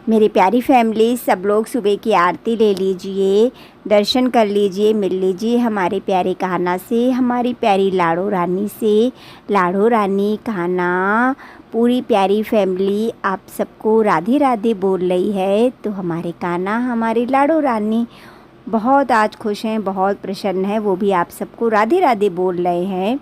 मेरी प्यारी फैमिली, सब लोग सुबह की आरती ले लीजिए, दर्शन कर लीजिए, मिल लीजिए हमारे प्यारे कान्हा से, हमारी प्यारी लाडो रानी से। लाडो रानी, कान्हा, पूरी प्यारी फैमिली आप सबको राधे राधे बोल रही है। तो हमारे कान्हा, हमारी लाडो रानी बहुत आज खुश हैं, बहुत प्रसन्न है, वो भी आप सबको राधे राधे बोल रहे हैं।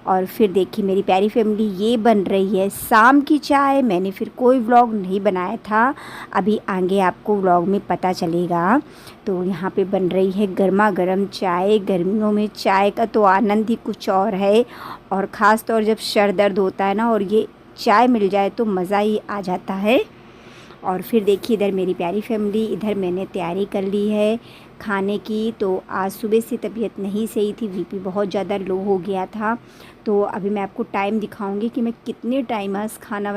और फिर देखिए मेरी प्यारी फैमिली, ये बन रही है शाम की चाय। मैंने फिर कोई व्लॉग नहीं बनाया था, अभी आगे आपको व्लॉग में पता चलेगा। तो यहाँ पे बन रही है गर्मा गर्म चाय। गर्मियों में चाय का तो आनंद ही कुछ और है, और ख़ास तौर जब सर दर्द होता है ना, और ये चाय मिल जाए तो मज़ा ही आ जाता है। और फिर देखिए इधर मेरी प्यारी फैमिली, इधर मैंने तैयारी कर ली है खाने की। तो आज सुबह से तबीयत नहीं सही थी, बीपी बहुत ज़्यादा लो हो गया था। तो अभी मैं आपको टाइम दिखाऊंगी कि मैं कितने टाइम आज खाना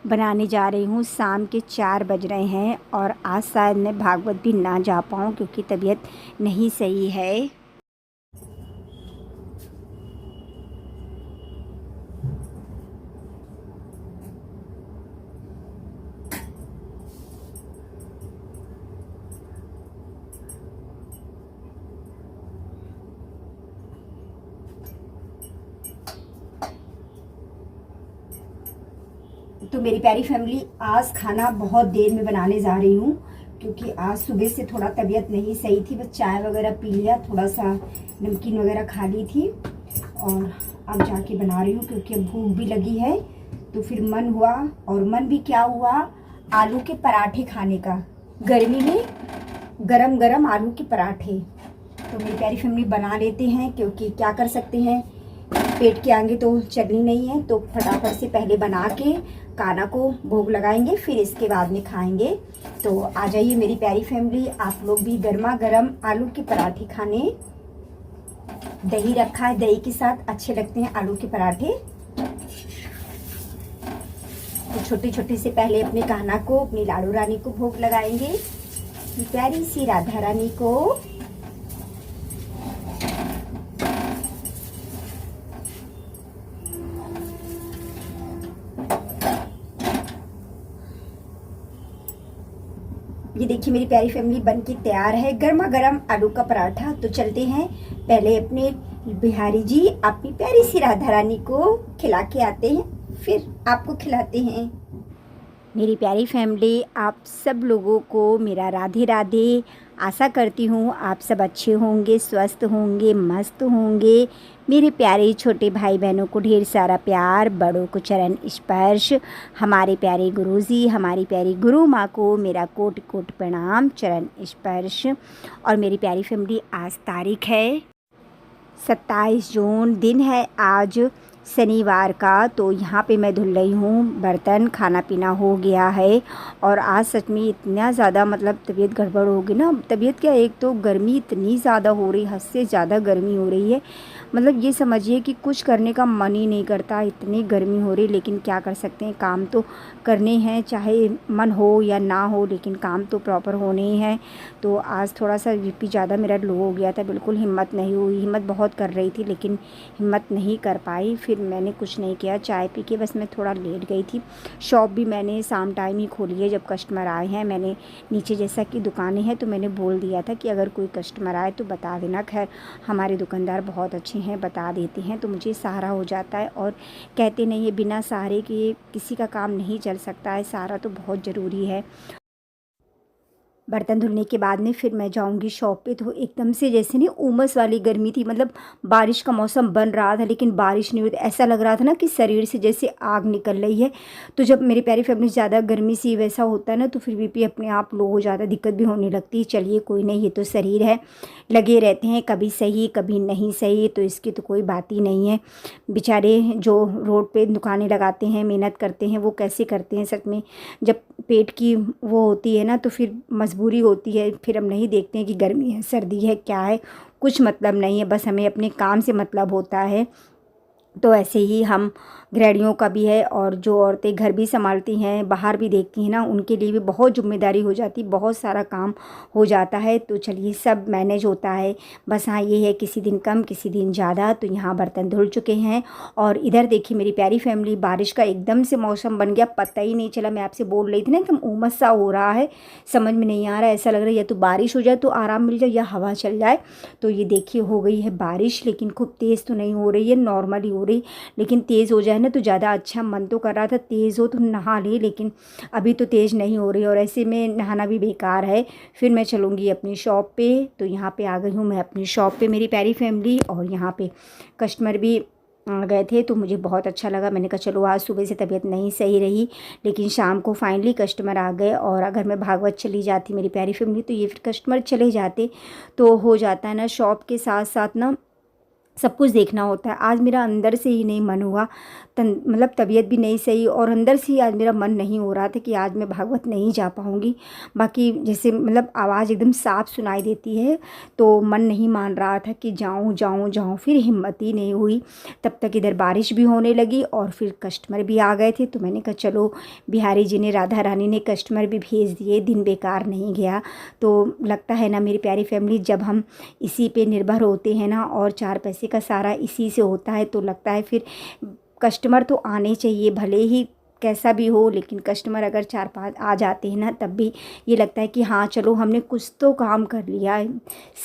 बनाने जा रही हूँ। शाम के 4 बज रहे हैं, और आज शायद मैं भागवत भी ना जा पाऊँ क्योंकि तबीयत नहीं सही है। तो मेरी प्यारी फैमिली, आज खाना बहुत देर में बनाने जा रही हूँ क्योंकि आज सुबह से थोड़ा तबीयत नहीं सही थी। बस चाय वगैरह पी लिया, थोड़ा सा नमकीन वगैरह खा ली थी, और अब जाके बना रही हूँ क्योंकि अब भूख भी लगी है। तो फिर मन हुआ, और मन भी क्या हुआ, आलू के पराठे खाने का। गर्मी में गरम गरम आलू के पराठे। तो मेरी प्यारी फैमिली बना लेते हैं, क्योंकि क्या कर सकते हैं, पेट के आगे तो चलनी नहीं है। तो फटाफट से पहले बना के कान्हा को भोग लगाएंगे, फिर इसके बाद में खाएंगे। तो आ जाइए मेरी प्यारी फैमिली, आप लोग भी गर्मा गर्म आलू के पराठे खाने। दही रखा है, दही के साथ अच्छे लगते हैं आलू के पराठे। तो छोटे छोटे से पहले अपने कान्हा को, अपनी लाडो रानी को भोग लगाएंगे, प्यारी सी राधा रानी को। ये देखिए मेरी प्यारी फैमिली, बन के तैयार है गर्मा गर्म आलू का पराठा। तो चलते हैं, पहले अपने बिहारी जी अपनी प्यारी सी राधा रानी को खिला के आते हैं, फिर आपको खिलाते हैं। मेरी प्यारी फैमिली, आप सब लोगों को मेरा राधे राधे। आशा करती हूँ आप सब अच्छे होंगे, स्वस्थ होंगे, मस्त होंगे। मेरे प्यारे छोटे भाई बहनों को ढेर सारा प्यार, बड़ों को चरण स्पर्श। हमारे प्यारे गुरुजी, हमारी प्यारी गुरु माँ को मेरा कोटि कोटि प्रणाम, चरण स्पर्श। और मेरी प्यारी फैमिली, आज तारीख है 27 जून, दिन है आज शनिवार का। तो यहाँ पे मैं धुल रही हूँ बर्तन, खाना पीना हो गया है। और आज सच में इतना ज़्यादा मतलब तबीयत गड़बड़ होगी ना। तबीयत क्या, एक तो गर्मी इतनी ज़्यादा हो रही, हद से ज़्यादा गर्मी हो रही है। मतलब ये समझिए कि कुछ करने का मन ही नहीं करता, इतनी गर्मी हो रही। लेकिन क्या कर सकते हैं, काम तो करने हैं, चाहे मन हो या ना हो, लेकिन काम तो प्रॉपर होने ही हैं। तो आज थोड़ा सा बीपी ज़्यादा मेरा लो हो गया था, बिल्कुल हिम्मत नहीं हुई। हिम्मत बहुत कर रही थी लेकिन हिम्मत नहीं कर पाई। फिर मैंने कुछ नहीं किया, चाय पी के बस मैं थोड़ा लेट गई थी। शॉप भी मैंने शाम टाइम ही खोली है, जब कस्टमर आए हैं। मैंने नीचे जैसा कि दुकानें हैं तो मैंने बोल दिया था कि अगर कोई कस्टमर आए तो बता देना। खैर हमारे दुकानदार बहुत अच्छे हैं, बता देते हैं, तो मुझे सहारा हो जाता है। और कहते नहीं है बिना सहारे के किसी का काम नहीं चल सकता है, सहारा तो बहुत ज़रूरी है। बर्तन धुलने के बाद में फिर मैं जाऊंगी शॉप पे। तो एकदम से जैसे नहीं उमस वाली गर्मी थी, मतलब बारिश का मौसम बन रहा था लेकिन बारिश नहीं हुई। ऐसा लग रहा था ना कि शरीर से जैसे आग निकल रही है। तो जब मेरी प्यारी फैमिली ज़्यादा गर्मी सी वैसा होता है ना, तो फिर बीपी अपने आप लो हो जाता है, दिक्कत भी होने लगती है। चलिए कोई नहीं, ये तो शरीर है, लगे रहते हैं, कभी सही कभी नहीं सही, तो इसकी तो कोई बात ही नहीं है। बेचारे जो रोड पे दुकानें लगाते हैं, मेहनत करते हैं, वो कैसे करते हैं सच में। जब पेट की वो होती है ना, तो फिर मजबूरी होती है। फिर हम नहीं देखते हैं कि गर्मी है सर्दी है क्या है, कुछ मतलब नहीं है, बस हमें अपने काम से मतलब होता है। तो ऐसे ही हम गृहिणियों का भी है, और जो औरतें घर भी संभालती हैं, बाहर भी देखती हैं ना, उनके लिए भी बहुत जिम्मेदारी हो जाती, बहुत सारा काम हो जाता है। तो चलिए सब मैनेज होता है। बस हाँ ये है किसी दिन कम किसी दिन ज़्यादा। तो यहाँ बर्तन धुल चुके हैं, और इधर देखिए मेरी प्यारी फैमिली, बारिश का एकदम से मौसम बन गया, पता ही नहीं चला। मैं आपसे बोल रही थी ना एकदम उमस सा हो रहा है, समझ में नहीं आ रहा है। ऐसा लग रहा है या तो बारिश हो जाए तो आराम मिल जाए, या हवा चल जाए। तो ये देखिए हो गई है बारिश, लेकिन खूब तेज़ तो नहीं हो रही है, नॉर्मली हो रही, लेकिन तेज़ हो जाए ना तो ज़्यादा अच्छा। मन तो कर रहा था तेज़ हो तो नहा ले, लेकिन अभी तो तेज़ नहीं हो रही, और ऐसे में नहाना भी बेकार है। फिर मैं चलूँगी अपनी शॉप पे। तो यहाँ पे आ गई हूँ मैं अपनी शॉप पे मेरी प्यारी फैमिली, और यहाँ पे कस्टमर भी आ गए थे, तो मुझे बहुत अच्छा लगा। मैंने कहा चलो, आज सुबह से तबीयत नहीं सही रही, लेकिन शाम को फाइनली कस्टमर आ गए। और अगर मैं भागवत चली जाती मेरी प्यारी फैमिली, तो ये फिर कस्टमर चले जाते, तो हो जाता है ना शॉप के साथ साथ ना सब कुछ देखना होता है। आज मेरा अंदर से ही नहीं मन हुआ, मतलब तबीयत भी नहीं सही, और अंदर से ही आज मेरा मन नहीं हो रहा था कि आज मैं भागवत नहीं जा पाऊँगी। बाकी जैसे मतलब आवाज़ एकदम साफ सुनाई देती है, तो मन नहीं मान रहा था कि जाऊँ जाऊँ जाऊँ, फिर हिम्मत ही नहीं हुई। तब तक इधर बारिश भी होने लगी, और फिर कस्टमर भी आ गए थे। तो मैंने कहा चलो, बिहारी जी ने, राधा रानी ने कस्टमर भी भेज दिए, दिन बेकार नहीं गया। तो लगता है ना मेरी प्यारी फैमिली, जब हम इसी पे निर्भर होते हैं ना, और चार पैसे का सारा इसी से होता है, तो लगता है फिर कस्टमर तो आने चाहिए, भले ही कैसा भी हो, लेकिन कस्टमर अगर 4-5 आ जाते हैं ना, तब भी ये लगता है कि हाँ चलो हमने कुछ तो काम कर लिया है।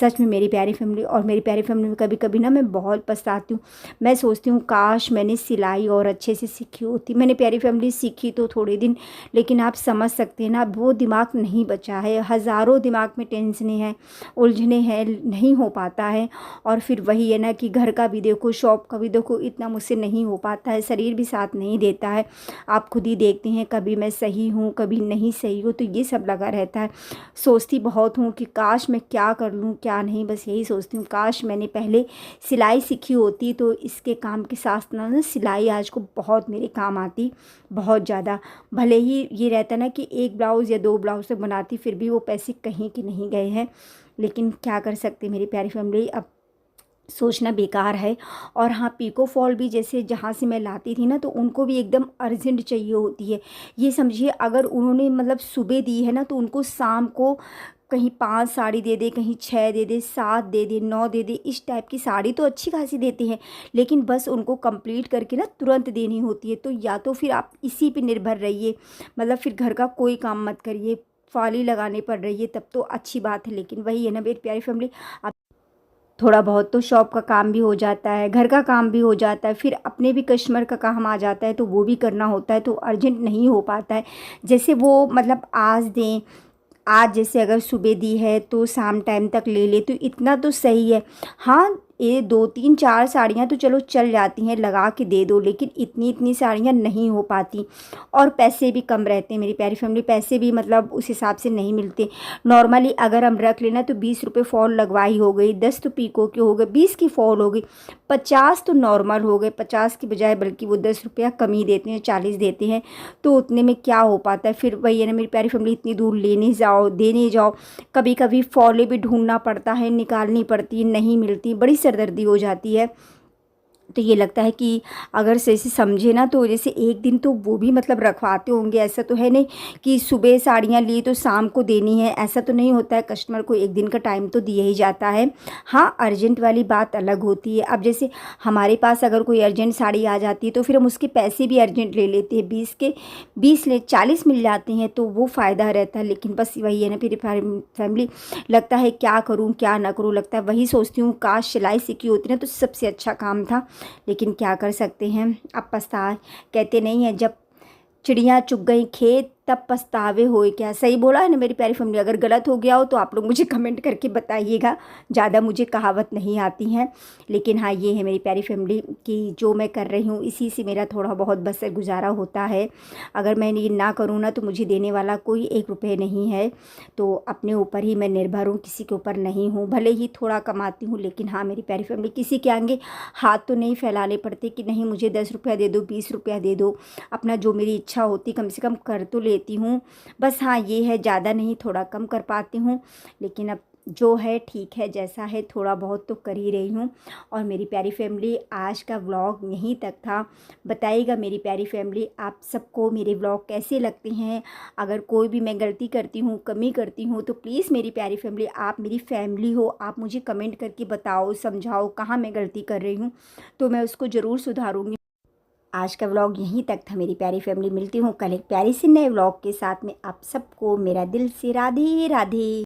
सच में मेरी प्यारी फैमिली, और मेरी प्यारी फैमिली में कभी कभी ना मैं बहुत पछताती हूँ। मैं सोचती हूँ काश मैंने सिलाई और अच्छे से सीखी होती। मैंने प्यारी फैमिली सीखी तो थोड़े दिन, लेकिन आप समझ सकते हैं ना, वो दिमाग नहीं बचा है। हज़ारों दिमाग में टेंशनें हैं, उलझने हैं, नहीं हो पाता है। और फिर वही है ना कि घर का भी देखो, शॉप का भी देखो, इतना मुझसे नहीं हो पाता है, शरीर भी साथ नहीं देता है। आप खुद ही देखते हैं, कभी मैं सही हूँ कभी नहीं सही हूँ, तो ये सब लगा रहता है। सोचती बहुत हूँ कि काश मैं क्या कर लूँ क्या नहीं, बस यही सोचती हूँ काश मैंने पहले सिलाई सीखी होती, तो इसके काम के साथ ना सिलाई आज को बहुत मेरे काम आती, बहुत ज़्यादा। भले ही ये रहता ना कि एक ब्लाउज़ या 2 ब्लाउज़ तक बनाती, फिर भी वो पैसे कहीं के नहीं गए हैं, लेकिन क्या कर सकते मेरी प्यारी फैमिली, अब सोचना बेकार है। और हाँ, पीको फॉल भी जैसे जहाँ से मैं लाती थी ना, तो उनको भी एकदम अर्जेंट चाहिए होती है। ये समझिए अगर उन्होंने मतलब सुबह दी है ना, तो उनको शाम को कहीं 5 साड़ी दे दे, कहीं 6 दे दे, 7 दे दे, 9 दे दे, इस टाइप की साड़ी तो अच्छी खासी देते हैं, लेकिन बस उनको कंप्लीट करके ना तुरंत देनी होती है। तो या तो फिर आप इसी पे निर्भर रहिए, मतलब फिर घर का कोई काम मत करिए, फाली लगाने पड़ रही है तब तो अच्छी बात है। लेकिन वही है ना मेरी प्यारी फैमिली, थोड़ा बहुत तो शॉप का काम भी हो जाता है, घर का काम भी हो जाता है, फिर अपने भी कस्टमर का काम आ जाता है, तो वो भी करना होता है, तो अर्जेंट नहीं हो पाता है। जैसे वो मतलब आज दें, आज जैसे अगर सुबह दी है तो शाम टाइम तक ले ले, तो इतना तो सही है। हाँ, ये 2-3-4 साड़ियाँ तो चलो चल जाती हैं, लगा के दे दो, लेकिन इतनी इतनी साड़ियाँ नहीं हो पाती, और पैसे भी कम रहते हैं मेरी प्यारी फैमिली, पैसे भी मतलब उस हिसाब से नहीं मिलते। नॉर्मली अगर हम रख लेना तो 20 रुपये फॉल लगवाई हो गई, 10 तो पीको के हो गए, 20 की फॉल हो गई, 50 तो नॉर्मल हो गए, 50 की बजाय बल्कि वो 10 रुपया कम ही देते हैं, 40 देते हैं। तो उतने में क्या हो पाता है। फिर वही है ना मेरी प्यारी फैमिली, इतनी दूर लेने जाओ, देने जाओ, कभी कभी फॉलें भी ढूंढना पड़ता है, निकालनी पड़ती है, नहीं मिलती, बड़ी सरदर्दी हो जाती है। तो ये लगता है कि अगर जैसे समझे ना, तो जैसे एक दिन तो वो भी मतलब रखवाते होंगे, ऐसा तो है नहीं कि सुबह साड़ियाँ ली तो शाम को देनी है, ऐसा तो नहीं होता है। कस्टमर को एक दिन का टाइम तो दिया ही जाता है। हाँ, अर्जेंट वाली बात अलग होती है। अब जैसे हमारे पास अगर कोई अर्जेंट साड़ी आ जाती है, तो फिर हम उसके पैसे भी अर्जेंट ले लेते हैं, 20 के 20 ले 40 मिल जाते हैं, तो वो फ़ायदा रहता है। लेकिन बस वही है ना मेरी फैमिली, लगता है क्या करूँ क्या ना करूँ, लगता है वही सोचती हूँ काश सिलाई सीखी होती ना, तो सबसे अच्छा काम था। लेकिन क्या कर सकते हैं, अब पछता, कहते नहीं है जब चिड़िया चुग गई खेत तब पछतावे होए क्या। सही बोला है ना मेरी प्यारी फैमिली। अगर गलत हो गया हो तो आप लोग मुझे कमेंट करके बताइएगा, ज़्यादा मुझे कहावत नहीं आती हैं। लेकिन हाँ, ये है मेरी प्यारी फैमिली कि जो मैं कर रही हूँ इसी से मेरा थोड़ा बहुत बस गुजारा होता है। अगर मैं ये ना करूँ ना, तो मुझे देने वाला कोई 1 रुपये नहीं है, तो अपने ऊपर ही मैं निर्भर हूँ, किसी के ऊपर नहीं हूँ। भले ही थोड़ा कमाती हूँ, लेकिन हाँ मेरी प्यारी फैमिली, किसी के आगे हाथ तो नहीं फैलाने पड़ते कि नहीं मुझे 10 रुपया दे दो, 20 रुपया दे दो। अपना जो मेरी इच्छा होती कम से कम कर तो लेती हूँ। बस हाँ, ये है ज़्यादा नहीं, थोड़ा कम कर पाती हूँ। लेकिन अब जो है ठीक है, जैसा है थोड़ा बहुत तो कर ही रही हूँ। और मेरी प्यारी फैमिली, आज का व्लॉग यहीं तक था। बताइएगा मेरी प्यारी फैमिली, आप सबको मेरे व्लॉग कैसे लगते हैं। अगर कोई भी मैं गलती करती हूँ, कमी करती हूँ, तो प्लीज़ मेरी प्यारी फैमिली, आप मेरी फैमिली हो, आप मुझे कमेंट करके बताओ, समझाओ कहाँ मैं गलती कर रही हूँ, तो मैं उसको ज़रूर सुधारूँगी। आज का व्लॉग यहीं तक था मेरी प्यारी फैमिली। मिलती हूँ कल एक प्यारी सी नए व्लॉग के साथ में। आप सबको मेरा दिल से राधे राधे।